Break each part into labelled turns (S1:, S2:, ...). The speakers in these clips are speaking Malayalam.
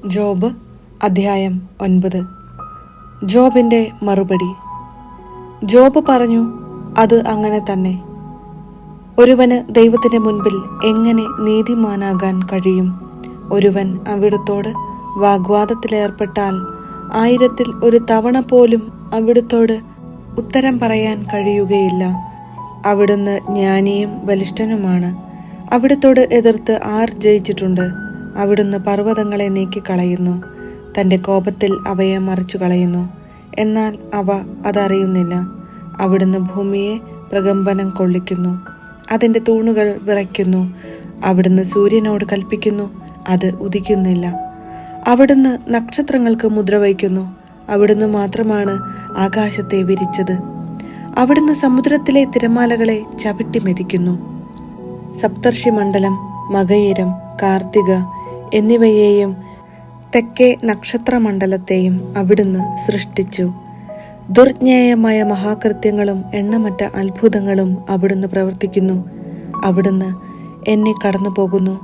S1: ജോബ് അധ്യായം 9. ജോബിൻ്റെ മറുപടി. ജോബ് പറഞ്ഞു, അത് അങ്ങനെ തന്നെ. ഒരുവന് ദൈവത്തിൻ്റെ മുൻപിൽ എങ്ങനെ നീതിമാനാകാൻ കഴിയും? ഒരുവൻ അവിടുത്തോട് വാഗ്വാദത്തിലേർപ്പെട്ടാൽ 1000-ൽ 1 തവണ പോലും അവിടുത്തോട് ഉത്തരം പറയാൻ കഴിയുകയില്ല. അവിടുന്ന് ജ്ഞാനിയും ബലിഷ്ഠനുമാണ്. അവിടുത്തോട് എതിർത്ത് ആർ ജയിച്ചിട്ടുണ്ട്? അവിടുന്ന് പർവ്വതങ്ങളെ നീക്കിക്കളയുന്നു, തൻ്റെ കോപത്തിൽ അവയെ മറിച്ചു കളയുന്നു, എന്നാൽ അവ അതറിയുന്നില്ല. അവിടുന്ന് ഭൂമിയെ പ്രകമ്പനം കൊള്ളിക്കുന്നു, അതിൻ്റെ തൂണുകൾ വിറയ്ക്കുന്നു. അവിടുന്ന് സൂര്യനോട് കൽപ്പിക്കുന്നു, അത് ഉദിക്കുന്നില്ല. അവിടുന്ന് നക്ഷത്രങ്ങൾക്ക് മുദ്ര വയ്ക്കുന്നു. അവിടുന്ന് മാത്രമാണ് ആകാശത്തെ വിരിച്ചത്. അവിടുന്ന് സമുദ്രത്തിലെ തിരമാലകളെ ചവിട്ടി മെതിക്കുന്നു. സപ്തർഷി മണ്ഡലം, മകയിരം, കാർത്തിക എന്നിവയെയും തെക്കേ നക്ഷത്രമണ്ഡലത്തെയും അവിടുന്ന് സൃഷ്ടിച്ചു. ദുർജ്ഞേയമായ മഹാകൃത്യങ്ങളും എണ്ണമറ്റ അത്ഭുതങ്ങളും അവിടുന്ന് പ്രവർത്തിക്കുന്നു. അവിടുന്ന് എന്നെ കടന്നു പോകുന്നു,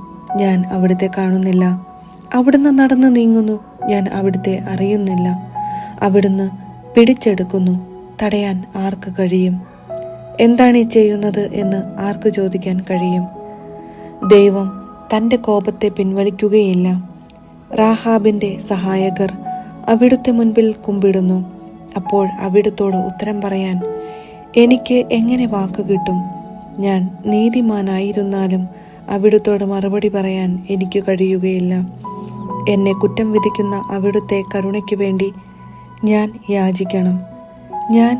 S1: ഞാൻ അവിടുത്തെ കാണുന്നില്ല. അവിടുന്ന് നടന്നു നീങ്ങുന്നു, ഞാൻ അവിടുത്തെ അറിയുന്നില്ല. അവിടുന്ന് പിടിച്ചെടുക്കുന്നു, തടയാൻ ആർക്ക് കഴിയും? എന്താണ് ഈ ചെയ്യുന്നത് എന്ന് ആർക്ക് ചോദിക്കാൻ കഴിയും? ദൈവം തൻ്റെ കോപത്തെ പിൻവലിക്കുകയില്ല. റാഹാബിൻ്റെ സഹായകർ അവിടുത്തെ മുൻപിൽ കുമ്പിടുന്നു. അപ്പോൾ അവിടുത്തോട് ഉത്തരം പറയാൻ എനിക്ക് എങ്ങനെ വാക്ക് കിട്ടും? ഞാൻ നീതിമാനായിരുന്നാലും അവിടുത്തോട് മറുപടി പറയാൻ എനിക്ക് കഴിയുകയില്ല. എന്നെ കുറ്റം വിധിക്കുന്ന അവിടുത്തെ കരുണയ്ക്ക് വേണ്ടി ഞാൻ യാചിക്കണം. ഞാൻ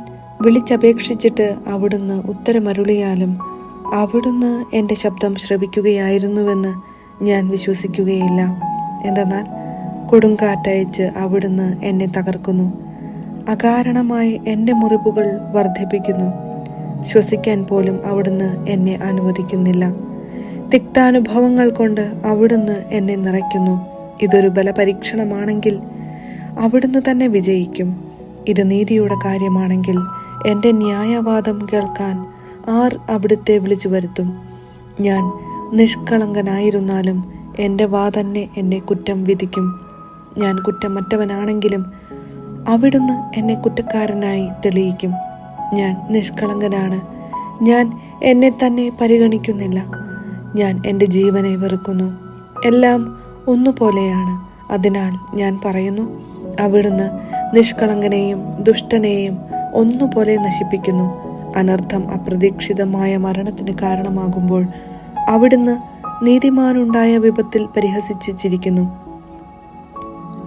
S1: വിളിച്ചപേക്ഷിച്ചിട്ട് അവിടുന്ന് ഉത്തരമരുളിയാലും അവിടുന്ന് എൻ്റെ ശബ്ദം ശ്രവിക്കുകയായിരുന്നുവെന്ന് ഞാൻ വിശ്വസിക്കുകയില്ല. എന്തെന്നാൽ കൊടുങ്കാറ്റയച്ച് അവിടുന്ന് എന്നെ തകർക്കുന്നു, അകാരണമായി എൻ്റെ മുറിവുകൾ വർദ്ധിപ്പിക്കുന്നു. ശ്വസിക്കാൻ പോലും അവിടുന്ന് എന്നെ അനുവദിക്കുന്നില്ല. തിക്താനുഭവങ്ങൾ കൊണ്ട് അവിടുന്ന് എന്നെ നിറയ്ക്കുന്നു. ഇതൊരു ബലപരീക്ഷണമാണെങ്കിൽ അവിടുന്ന് തന്നെ വിജയിക്കും. ഇത് നീതിയുടെ കാര്യമാണെങ്കിൽ എൻ്റെ ന്യായവാദം കേൾക്കാൻ ആർ അവിടുത്തെ വിളിച്ചു വരുത്തും? ഞാൻ നിഷ്കളങ്കനായിരുന്നാലും എൻ്റെ വാ തന്നെ എന്നെ കുറ്റം വിധിക്കും. ഞാൻ കുറ്റമറ്റവനാണെങ്കിലും അവിടുന്ന് എന്നെ കുറ്റക്കാരനായി തെളിയിക്കും. ഞാൻ നിഷ്കളങ്കനാണ്, ഞാൻ എന്നെ തന്നെ പരിഗണിക്കുന്നില്ല. ഞാൻ എൻ്റെ ജീവനെ വെറുക്കുന്നു, എല്ലാം ഒന്നുപോലെയാണ്. അതിനാൽ ഞാൻ പറയുന്നു, അവിടുന്ന് നിഷ്കളങ്കനെയും ദുഷ്ടനെയും ഒന്നുപോലെ നശിപ്പിക്കുന്നു. അനർത്ഥം അപ്രതീക്ഷിതമായ മരണത്തിന് കാരണമാകുമ്പോൾ അവിടുന്ന് നീതിമാനുണ്ടായ വിപത്തിൽ പരിഹസിച്ച് ചിരിക്കുന്നു.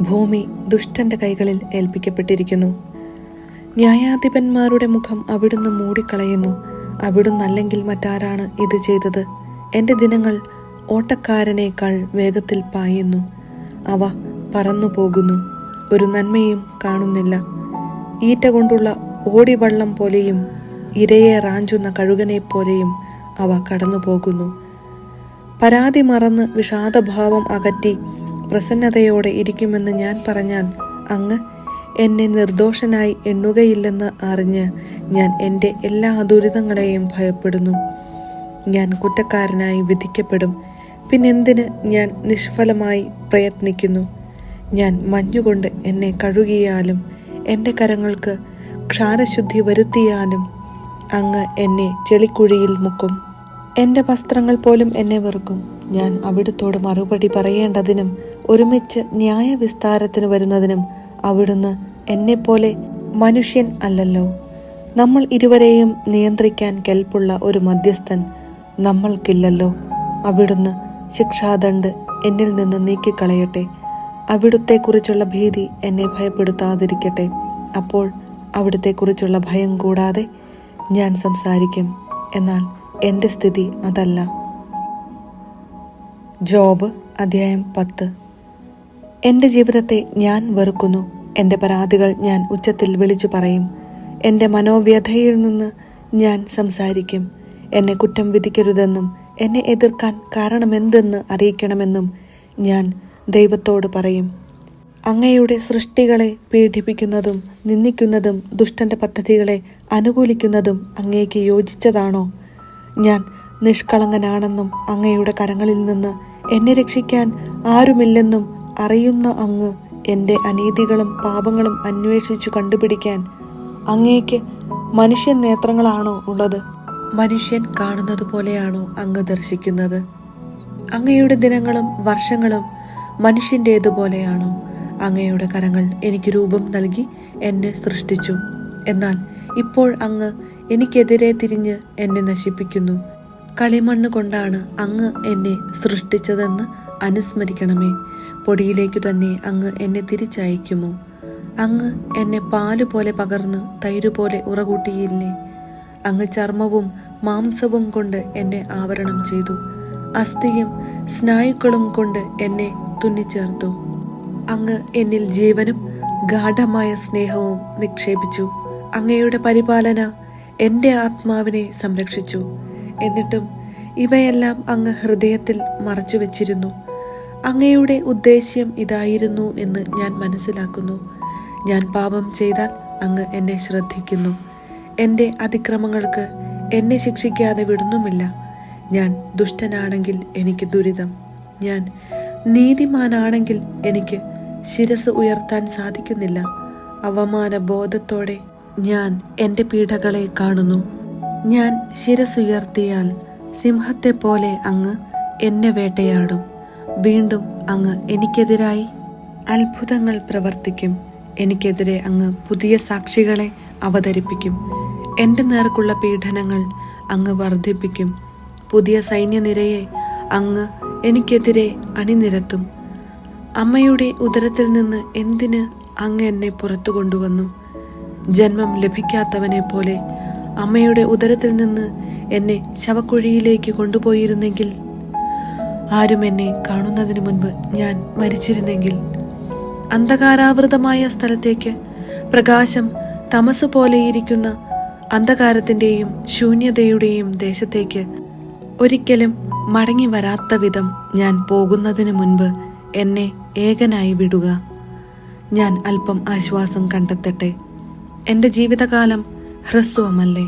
S1: ഭൂമി ദുഷ്ടന്റെ കൈകളിൽ ഏൽപ്പിക്കപ്പെട്ടിരിക്കുന്നു. ന്യായാധിപന്മാരുടെ മുഖം അവിടുന്ന് മൂടിക്കളയുന്നു. അവിടുന്നല്ലെങ്കിൽ മറ്റാരാണ് ഇത് ചെയ്തത്? എൻ്റെ ദിനങ്ങൾ ഓട്ടക്കാരനേക്കാൾ വേഗത്തിൽ പായുന്നു. അവ പറന്നു പോകുന്നു, ഒരു നന്മയും കാണുന്നില്ല. ഈറ്റ കൊണ്ടുള്ള ഓടിവള്ളം പോലെയും ഇരയെ റാഞ്ചുന്ന കഴുകനെ പോലെയും അവ കടന്നു പോകുന്നു. പരാതി മറന്ന് വിഷാദഭാവം അകറ്റി പ്രസന്നതയോടെ ഇരിക്കുമെന്ന് ഞാൻ പറഞ്ഞാൽ അങ്ങ് എന്നെ നിർദോഷനായി എണ്ണുകയില്ലെന്ന് അറിഞ്ഞ് ഞാൻ എൻ്റെ എല്ലാ ദുരിതങ്ങളെയും ഭയപ്പെടുന്നു. ഞാൻ കുറ്റക്കാരനായി വിധിക്കപ്പെടും. പിന്നെന്തിന് ഞാൻ നിഷ്ഫലമായി പ്രയത്നിക്കുന്നു? ഞാൻ മഞ്ഞുകൊണ്ട് എന്നെ കഴുകിയാലും എൻ്റെ കരങ്ങൾക്ക് ക്ഷാരശുദ്ധി വരുത്തിയാലും അങ്ങ് എന്നെ ചെളിക്കുഴിയിൽ മുക്കും. എൻ്റെ വസ്ത്രങ്ങൾ പോലും എന്നെ വെറുക്കും. ഞാൻ അവിടുത്തോട് മറുപടി പറയേണ്ടതിനും ഒരുമിച്ച് ന്യായവിസ്താരത്തിന് വരുന്നതിനും അവിടുന്ന് എന്നെപ്പോലെ മനുഷ്യൻ അല്ലല്ലോ. നമ്മൾ ഇരുവരെയും നിയന്ത്രിക്കാൻ കെൽപ്പുള്ള ഒരു മധ്യസ്ഥൻ നമ്മൾക്കില്ലല്ലോ. അവിടുന്ന് ശിക്ഷാദണ്ഡ് എന്നിൽ നിന്ന് നീക്കിക്കളയട്ടെ. അവിടുത്തെക്കുറിച്ചുള്ള ഭീതി എന്നെ ഭയപ്പെടുത്താതിരിക്കട്ടെ. അപ്പോൾ അവിടുത്തെക്കുറിച്ചുള്ള ഭയം കൂടാതെ ഞാൻ സംസാരിക്കും. എന്നാൽ എൻ്റെ സ്ഥിതി അതല്ല. ജോബ് അധ്യായം 10. എൻ്റെ ജീവിതത്തെ ഞാൻ വെറുക്കുന്നു. എൻ്റെ പരാതികൾ ഞാൻ ഉച്ചത്തിൽ വിളിച്ചു പറയും. എൻ്റെ മനോവ്യഥയിൽ നിന്ന് ഞാൻ സംസാരിക്കും. എന്നെ കുറ്റം വിധിക്കരുതെന്നും എന്നെ എതിർക്കാൻ കാരണമെന്തെന്ന് അറിയിക്കണമെന്നും ഞാൻ ദൈവത്തോട് പറയും. അങ്ങയുടെ സൃഷ്ടികളെ പീഡിപ്പിക്കുന്നതും നിന്ദിക്കുന്നതും ദുഷ്ടന്റെ പദ്ധതികളെ അനുകൂലിക്കുന്നതും അങ്ങേക്ക് യോജിച്ചതാണോ? ഞാൻ നിഷ്കളങ്കനാണെന്നും അങ്ങയുടെ കരങ്ങളിൽ നിന്ന് എന്നെ രക്ഷിക്കാൻ ആരുമില്ലെന്നും അറിയുന്ന അങ്ങ് എൻ്റെ അനീതികളും പാപങ്ങളും അന്വേഷിച്ചു കണ്ടുപിടിക്കാൻ അങ്ങേക്ക് മനുഷ്യൻ നേത്രങ്ങളാണോ ഉള്ളത്? മനുഷ്യൻ കാണുന്നത് പോലെയാണോ അങ്ങ് ദർശിക്കുന്നത്? അങ്ങയുടെ ദിനങ്ങളും വർഷങ്ങളും മനുഷ്യൻ്റേതുപോലെയാണോ? അങ്ങയുടെ കരങ്ങൾ എനിക്ക് രൂപം നൽകി എന്നെ സൃഷ്ടിച്ചു. എന്നാൽ ഇപ്പോൾ അങ്ങ് എനിക്കെതിരെ തിരിഞ്ഞ് എന്നെ നശിപ്പിക്കുന്നു. കളിമണ്ണ് കൊണ്ടാണ് അങ്ങ് എന്നെ സൃഷ്ടിച്ചതെന്ന് അനുസ്മരിക്കണമേ. പൊടിയിലേക്കു തന്നെ അങ്ങ് എന്നെ തിരിച്ചയക്കുമോ? അങ്ങ് എന്നെ പാലുപോലെ പകർന്ന് തൈരുപോലെ ഉറകൂട്ടിയില്ലേ? അങ്ങ് ചർമ്മവും മാംസവും കൊണ്ട് എന്നെ ആവരണം ചെയ്തു. അസ്ഥിയും സ്നായുക്കളും കൊണ്ട് എന്നെ തുന്നിച്ചേർത്തു. അങ്ങ് എന്നിൽ ജീവനും ഗാഢമായ സ്നേഹവും നിക്ഷേപിച്ചു. അങ്ങയുടെ പരിപാലന എൻ്റെ ആത്മാവിനെ സംരക്ഷിച്ചു. എന്നിട്ടും ഇവയെല്ലാം അങ്ങ് ഹൃദയത്തിൽ മറച്ചു വച്ചിരുന്നു. അങ്ങയുടെ ഉദ്ദേശ്യം ഇതായിരുന്നു എന്ന് ഞാൻ മനസ്സിലാക്കുന്നു. ഞാൻ പാപം ചെയ്താൽ അങ്ങ് എന്നെ ശ്രദ്ധിക്കുന്നു. എൻ്റെ അതിക്രമങ്ങൾക്ക് എന്നെ ശിക്ഷിക്കാതെ വിടുന്നുമില്ല. ഞാൻ ദുഷ്ടനാണെങ്കിൽ എനിക്ക് ദുരിതം. ഞാൻ നീതിമാനാണെങ്കിൽ എനിക്ക് ശിരസ് ഉയർത്താൻ സാധിക്കുന്നില്ല. അവമാന ബോധത്തോടെ ഞാൻ എൻ്റെ പീഡകളെ കാണുന്നു. ഞാൻ ശിരസുയർത്തിയാൽ സിംഹത്തെ പോലെ അങ്ങ് എന്നെ വേട്ടയാടും. വീണ്ടും അങ്ങ് എനിക്കെതിരായി അത്ഭുതങ്ങൾ പ്രവർത്തിക്കും. എനിക്കെതിരെ അങ്ങ് പുതിയ സാക്ഷികളെ അവതരിപ്പിക്കും. എൻ്റെ നേർക്കുള്ള പീഡനങ്ങൾ അങ്ങ് വർദ്ധിപ്പിക്കും. പുതിയ സൈന്യനിരയെ അങ്ങ് എനിക്കെതിരെ അണിനിരത്തും. അമ്മയുടെ ഉദരത്തിൽ നിന്ന് എന്തിന് അങ്ങ് എന്നെ പുറത്തു കൊണ്ടുവന്നു? ജന്മം ലഭിക്കാത്തവനെ പോലെ അമ്മയുടെ ഉദരത്തിൽ നിന്ന് എന്നെ ശവക്കുഴിയിലേക്ക് കൊണ്ടുപോയിരുന്നെങ്കിൽ, ആരും എന്നെ കാണുന്നതിന് മുൻപ് ഞാൻ മരിച്ചിരുന്നെങ്കിൽ, അന്ധകാരാവൃതമായ സ്ഥലത്തേക്ക്, പ്രകാശം തമസ് പോലെയിരിക്കുന്ന അന്ധകാരത്തിൻ്റെയും ശൂന്യതയുടെയും ദേശത്തേക്ക് ഒരിക്കലും മടങ്ങി വരാത്ത വിധം ഞാൻ പോകുന്നതിന് മുൻപ് എന്നെ ഏകനായി വിടുക. ഞാൻ അല്പം ആശ്വാസം കണ്ടെത്തട്ടെ. എൻ്റെ ജീവിതകാലം ഹ്രസ്വമല്ലേ?